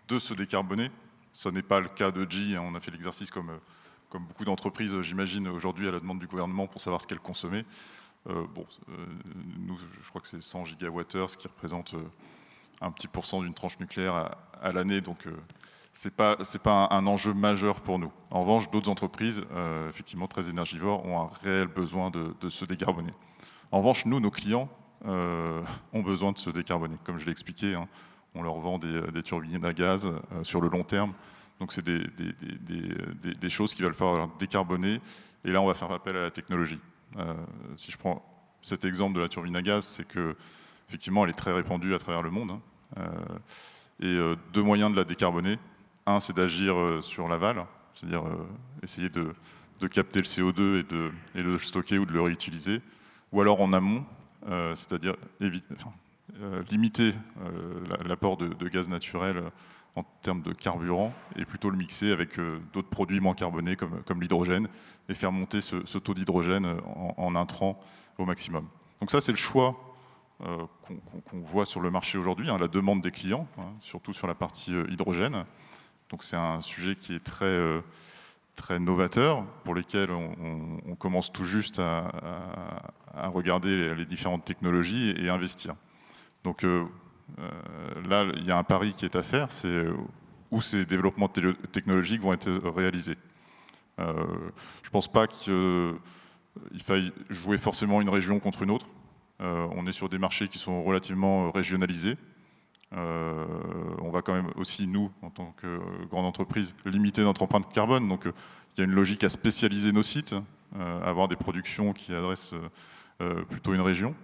Speaker 9: de se décarboner. Ce n'est pas le cas de GE, hein. On a fait l'exercice comme beaucoup d'entreprises, j'imagine, aujourd'hui à la demande du gouvernement pour savoir ce qu'elles consommaient. Nous, je crois que c'est 100 gigawattheures, ce qui représente un petit % d'une tranche nucléaire à l'année, donc c'est pas un enjeu majeur pour nous. En revanche, d'autres entreprises, effectivement très énergivores, ont un réel besoin de se décarboner. En revanche, nous, nos clients, ont besoin de se décarboner. Comme je l'ai expliqué, hein, on leur vend des turbines à gaz sur le long terme. Donc c'est des choses qu'il va falloir décarboner. Et là, on va faire appel à la technologie. Si je prends cet exemple de la turbine à gaz, c'est que effectivement, elle est très répandue à travers le monde, hein. Et 2 moyens de la décarboner. Un, c'est d'agir sur l'aval, c'est-à-dire essayer de capter le CO2 et de le stocker ou de le réutiliser. Ou alors en amont, c'est-à-dire limiter l'apport de gaz naturel en termes de carburant et plutôt le mixer avec d'autres produits moins carbonés comme l'hydrogène et faire monter ce taux d'hydrogène en intrant au maximum. Donc ça, c'est le choix qu'on voit sur le marché aujourd'hui, hein, la demande des clients, hein, surtout sur la partie hydrogène. Donc c'est un sujet qui est très novateur, pour lequel on commence tout juste à regarder les différentes technologies et investir. Donc là, il y a un pari qui est à faire, c'est où ces développements technologiques vont être réalisés. Je ne pense pas qu'il faille jouer forcément une région contre une autre. On est sur des marchés qui sont relativement régionalisés. On va quand même aussi, nous, en tant que grande entreprise, limiter notre empreinte carbone. Donc il y a une logique à spécialiser nos sites, avoir des productions qui adressent plutôt une région.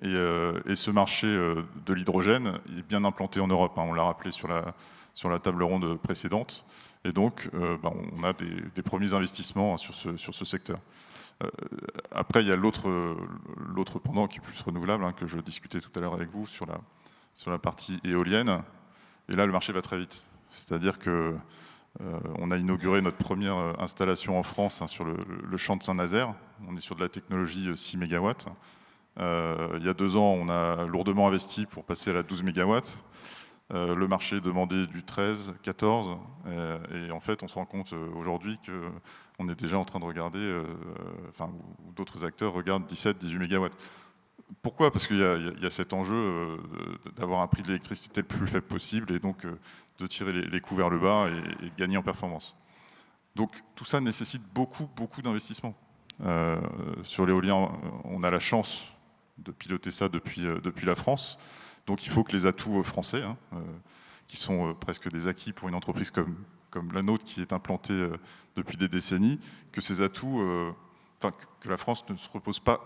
Speaker 9: Et ce marché de l'hydrogène est bien implanté en Europe, hein. On l'a rappelé sur la table ronde précédente. Et donc, on a des premiers investissements, hein, sur ce secteur. Après, il y a l'autre pendant qui est plus renouvelable, hein, que je discutais tout à l'heure avec vous sur la partie éolienne. Et là, le marché va très vite. C'est-à-dire que on a inauguré notre première installation en France, hein, sur le champ de Saint-Nazaire. On est sur de la technologie 6 MW. Il y a 2 ans, on a lourdement investi pour passer à la 12 MW. Le marché demandait du 13, 14. Et en fait, on se rend compte aujourd'hui qu'on est déjà en train de regarder, ou d'autres acteurs regardent 17, 18 MW. Pourquoi ? Parce qu'il y a cet enjeu d'avoir un prix de l'électricité le plus faible possible et donc de tirer les coûts vers le bas et de gagner en performance. Donc tout ça nécessite beaucoup d'investissements. Sur l'éolien, on a la chance de piloter ça depuis la France. Donc il faut que les atouts français, hein, qui sont presque des acquis pour une entreprise comme la nôtre qui est implantée depuis des décennies, que ces atouts, que la France ne se repose pas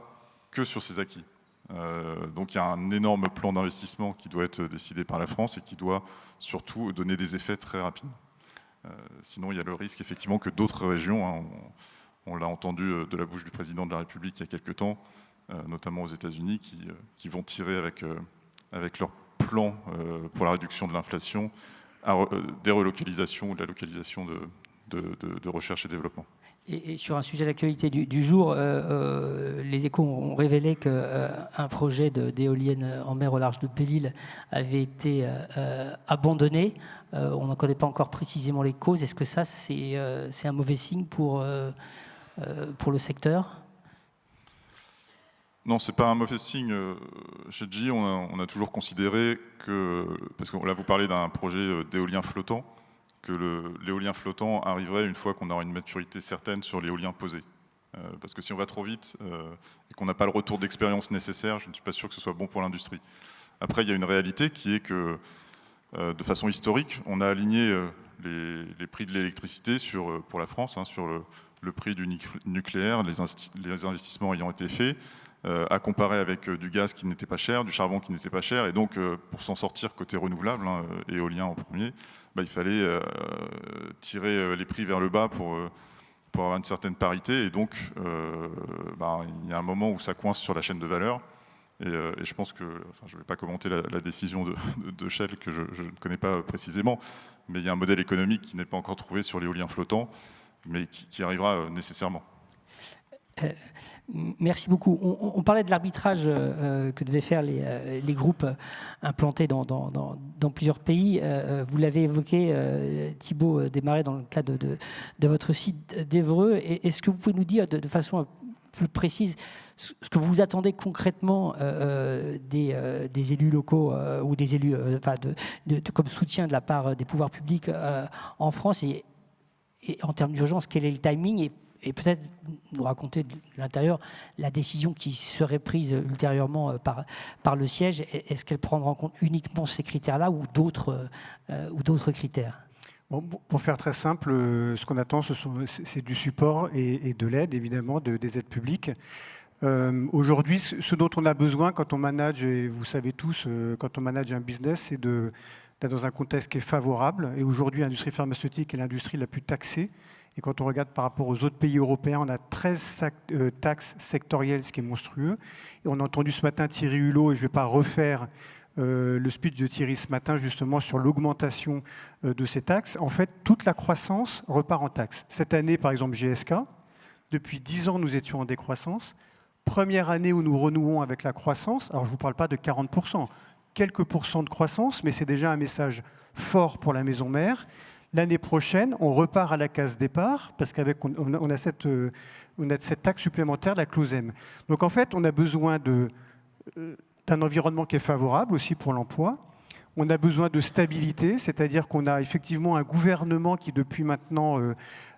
Speaker 9: que sur ses acquis. Donc il y a un énorme plan d'investissement qui doit être décidé par la France et qui doit surtout donner des effets très rapidement. Sinon, il y a le risque effectivement que d'autres régions, hein, on l'a entendu de la bouche du président de la République il y a quelques temps, notamment aux États-Unis, qui vont tirer avec leur plan pour la réduction de l'inflation des relocalisations ou de la localisation de recherche et développement.
Speaker 3: Et sur un sujet d'actualité du jour, les Échos ont révélé qu'un projet d'éolienne en mer au large de Belle-Île avait été abandonné. On n'en connaît pas encore précisément les causes. Est-ce que ça, c'est un mauvais signe pour le secteur ?
Speaker 9: Non, ce n'est pas un mauvais signe. Chez GE, on a toujours considéré que, parce que là vous parlez d'un projet d'éolien flottant, que l'éolien flottant arriverait une fois qu'on aura une maturité certaine sur l'éolien posé. Parce que si on va trop vite et qu'on n'a pas le retour d'expérience nécessaire, je ne suis pas sûr que ce soit bon pour l'industrie. Après, il y a une réalité qui est que, de façon historique, on a aligné les prix de l'électricité pour la France, hein, sur le prix du nucléaire, les investissements ayant été faits, à comparer avec du gaz qui n'était pas cher, du charbon qui n'était pas cher, et donc pour s'en sortir côté renouvelable, hein, éolien en premier, il fallait tirer les prix vers le bas pour avoir une certaine parité, et donc il y a un moment où ça coince sur la chaîne de valeur, et je pense que, je ne vais pas commenter la décision de Shell que je ne connais pas précisément, mais il y a un modèle économique qui n'est pas encore trouvé sur l'éolien flottant, mais qui arrivera nécessairement.
Speaker 3: Merci beaucoup. On parlait de l'arbitrage que devaient faire les groupes implantés dans plusieurs pays. Vous l'avez évoqué, Thibault Desmarais, dans le cadre de votre site d'Évreux. Est-ce que vous pouvez nous dire de façon plus précise ce que vous attendez concrètement des élus locaux ou des élus comme soutien de la part des pouvoirs publics en France, et en termes d'urgence, quel est le timing, et peut-être nous raconter de l'intérieur la décision qui serait prise ultérieurement par le siège. Est-ce qu'elle prendra en compte uniquement ces critères-là ou d'autres critères ?
Speaker 8: Bon, pour faire très simple, ce qu'on attend, c'est du support et de l'aide, évidemment, des aides publiques. Aujourd'hui, ce dont on a besoin quand on manage, et vous savez tous, quand on manage un business, c'est d'être dans un contexte qui est favorable. Et aujourd'hui, l'industrie pharmaceutique est l'industrie la plus taxée. Et quand on regarde par rapport aux autres pays européens, on a 13 taxes sectorielles, ce qui est monstrueux. Et on a entendu ce matin Thierry Hulot, et je ne vais pas refaire le speech de Thierry ce matin, justement sur l'augmentation de ces taxes. En fait, toute la croissance repart en taxes. Cette année, par exemple, GSK, depuis 10 ans, nous étions en décroissance. Première année où nous renouons avec la croissance. Alors, je ne vous parle pas de 40%, quelques pourcents de croissance, mais c'est déjà un message fort pour la maison mère. L'année prochaine, on repart à la case départ, parce qu'avec on a cette taxe supplémentaire, la clause M. Donc en fait, on a besoin d'un environnement qui est favorable aussi pour l'emploi. On a besoin de stabilité, c'est-à-dire qu'on a effectivement un gouvernement qui, depuis maintenant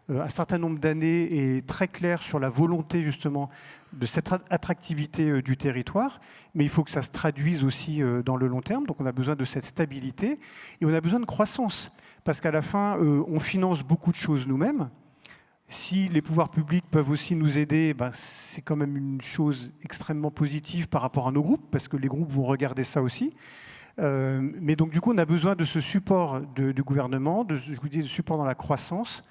Speaker 8: un certain nombre d'années, est très clair sur la volonté justement de cette attractivité du territoire, mais il faut que ça se traduise aussi dans le long terme. Donc on a besoin de cette stabilité et on a besoin de croissance, parce qu'à la fin, on finance beaucoup de choses nous-mêmes. Si les pouvoirs publics peuvent aussi nous aider, c'est quand même une chose extrêmement positive par rapport à nos groupes, parce que les groupes vont regarder ça aussi. Mais donc du coup, on a besoin de ce support du gouvernement, je vous dis, de support dans la croissance,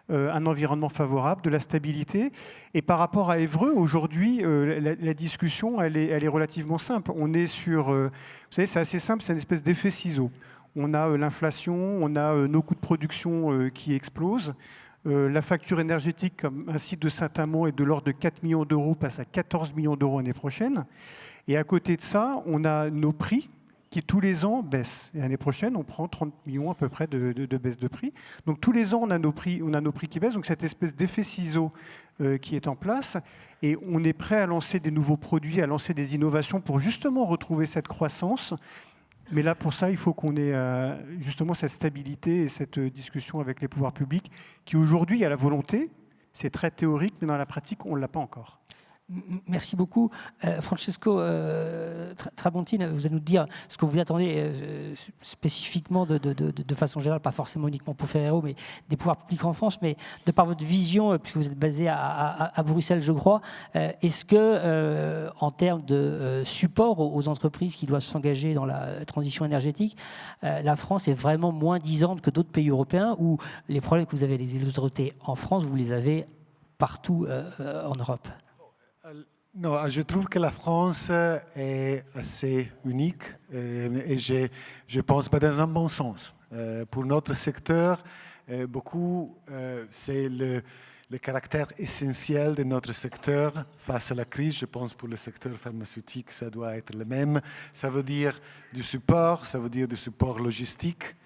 Speaker 8: un environnement favorable, de la stabilité. Et par rapport à Évreux, aujourd'hui, la discussion, elle est relativement simple. On est sur, vous savez, c'est assez simple, c'est une espèce d'effet ciseau. On a l'inflation, on a nos coûts de production qui explosent. La facture énergétique, comme un site de Saint-Amand, est de l'ordre de 4 millions d'euros, passe à 14 millions d'euros l'année prochaine. Et à côté de ça, on a nos prix qui tous les ans baissent. Et l'année prochaine, on prend 30 millions à peu près de baisse de prix. Donc tous les ans, on a nos prix qui baissent. Donc cette espèce d'effet ciseau qui est en place. Et on est prêt à lancer des nouveaux produits, à lancer des innovations pour justement retrouver cette croissance. Mais là, pour ça, il faut qu'on ait justement cette stabilité et cette discussion avec les pouvoirs publics qui, aujourd'hui, a la volonté. C'est très théorique, mais dans la pratique, on ne l'a pas encore.
Speaker 3: Merci beaucoup. Francesco Tramontine, vous allez nous dire ce que vous attendez spécifiquement de façon générale, pas forcément uniquement pour Ferrero, mais des pouvoirs publics en France, mais de par votre vision, puisque vous êtes basé à Bruxelles, je crois, est-ce que, en termes de support aux entreprises qui doivent s'engager dans la transition énergétique, la France est vraiment moins disante que d'autres pays européens, où les problèmes que vous avez les autorités en France, vous les avez partout en Europe?
Speaker 7: Non, je trouve que la France est assez unique et je pense pas dans un bon sens. Pour notre secteur, c'est le caractère essentiel de notre secteur face à la crise. Je pense pour le secteur pharmaceutique, ça doit être le même. Ça veut dire du support, ça veut dire du support logistique,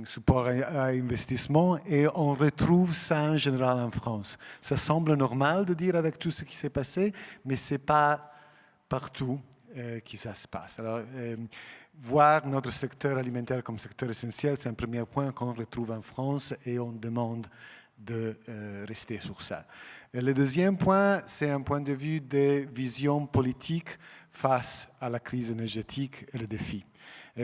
Speaker 7: support à investissement, et on retrouve ça en général en France. Ça semble normal de dire avec tout ce qui s'est passé, mais ce n'est pas partout que ça se passe. Alors, voir notre secteur alimentaire comme secteur essentiel, c'est un premier point qu'on retrouve en France et on demande de rester sur ça. Et le deuxième point, c'est un point de vue de vision politique face à la crise énergétique et les défis.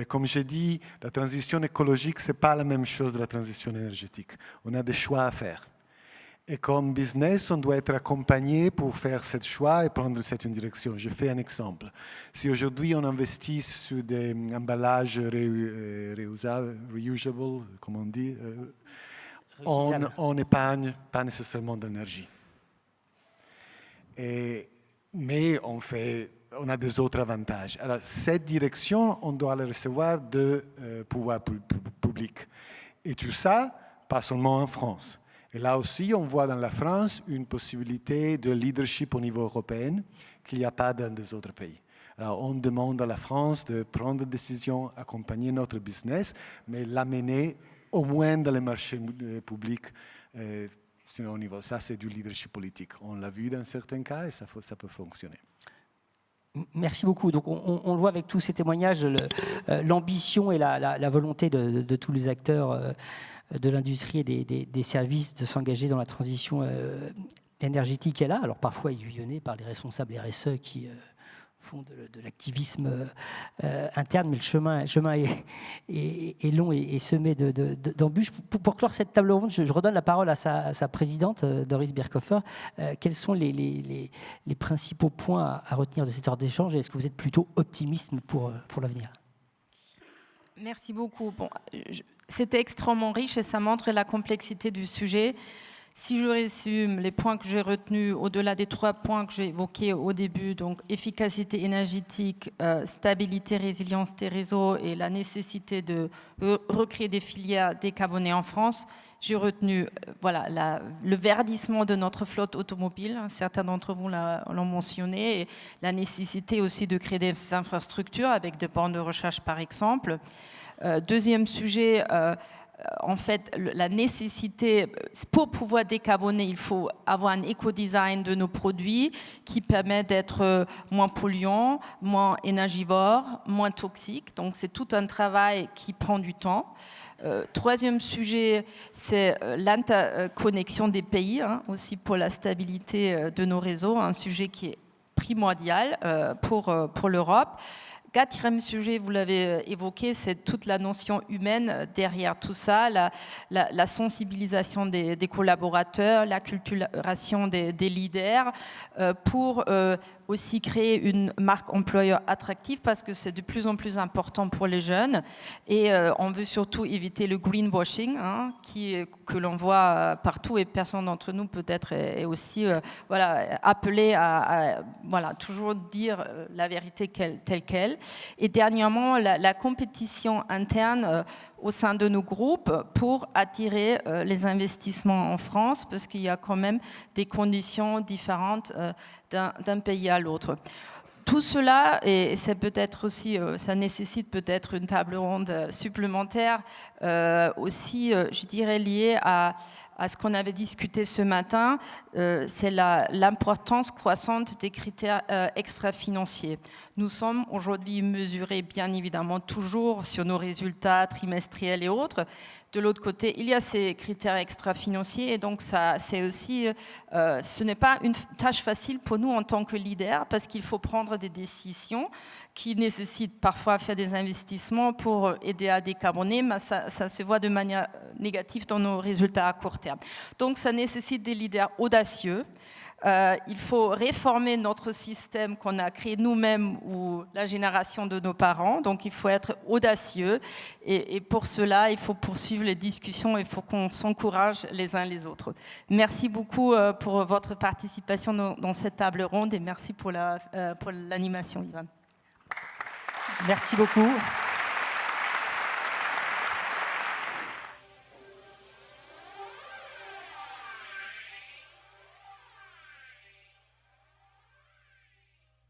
Speaker 7: Comme j'ai dit, la transition écologique, ce n'est pas la même chose que la transition énergétique. On a des choix à faire. Et comme business, on doit être accompagné pour faire ce choix et prendre cette direction. Je fais un exemple. Si aujourd'hui on investit sur des emballages reusable, comme on dit, on n'épargne pas nécessairement d'énergie. Mais on a des autres avantages. Alors, cette direction, on doit la recevoir de pouvoirs publics. Et tout ça, pas seulement en France. Et là aussi, on voit dans la France une possibilité de leadership au niveau européen qu'il n'y a pas dans des autres pays. Alors, on demande à la France de prendre des décisions, accompagner notre business, mais l'amener au moins dans les marchés publics. Sinon, au niveau, ça, c'est du leadership politique. On l'a vu dans certains cas et ça peut fonctionner.
Speaker 3: Merci beaucoup. Donc on le voit avec tous ces témoignages, l'ambition et la volonté de tous les acteurs de l'industrie et des services de s'engager dans la transition énergétique est là. Alors parfois aiguillonnés par les responsables RSE qui font de l'activisme interne, mais le chemin est long et semé d'embûches. Pour clore cette table ronde, je redonne la parole à sa présidente, Doris Birkhofer. Quels sont les principaux points à retenir de cette heure d'échange, et est-ce que vous êtes plutôt optimiste pour l'avenir?
Speaker 2: Merci beaucoup. Bon, c'était extrêmement riche et ça montre la complexité du sujet. Si je résume les points que j'ai retenus, au-delà des 3 points que j'ai évoqués au début, donc efficacité énergétique, stabilité, résilience des réseaux et la nécessité de recréer des filières décarbonées en France, j'ai retenu le verdissement de notre flotte automobile. Certains d'entre vous l'ont mentionné, et la nécessité aussi de créer des infrastructures avec des bornes de recharge par exemple. Deuxième sujet, en fait, la nécessité, pour pouvoir décarboner, il faut avoir un éco-design de nos produits qui permet d'être moins polluants, moins énergivores, moins toxiques. Donc, c'est tout un travail qui prend du temps. Troisième sujet, c'est l'interconnexion des pays, aussi pour la stabilité de nos réseaux, un sujet qui est primordial pour l'Europe. Quatrième sujet, vous l'avez évoqué, c'est toute la notion humaine derrière tout ça, la sensibilisation des collaborateurs, l'acculturation des leaders, pour aussi créer une marque employeur attractive, parce que c'est de plus en plus important pour les jeunes. Et on veut surtout éviter le greenwashing, que l'on voit partout, et personne d'entre nous peut-être est aussi appelé à toujours dire la vérité telle qu'elle. Et dernièrement, la compétition interne au sein de nos groupes pour attirer les investissements en France, parce qu'il y a quand même des conditions différentes d'un pays à l'autre. Tout cela, et c'est peut-être aussi, ça nécessite peut-être une table ronde supplémentaire, aussi, je dirais, liée à à ce qu'on avait discuté ce matin, c'est l'importance croissante des critères extra-financiers. Nous sommes aujourd'hui mesurés, bien évidemment, toujours sur nos résultats trimestriels et autres. De l'autre côté, il y a ces critères extra-financiers et donc c'est aussi, ce n'est pas une tâche facile pour nous en tant que leader parce qu'il faut prendre des décisions qui nécessitent parfois faire des investissements pour aider à décarboner, mais ça se voit de manière négative dans nos résultats à court terme. Donc ça nécessite des leaders audacieux. Il faut réformer notre système qu'on a créé nous-mêmes ou la génération de nos parents. Donc il faut être audacieux et pour cela, il faut poursuivre les discussions, il faut qu'on s'encourage les uns les autres. Merci beaucoup pour votre participation dans cette table ronde et merci pour l'animation, Ivan.
Speaker 3: Merci beaucoup.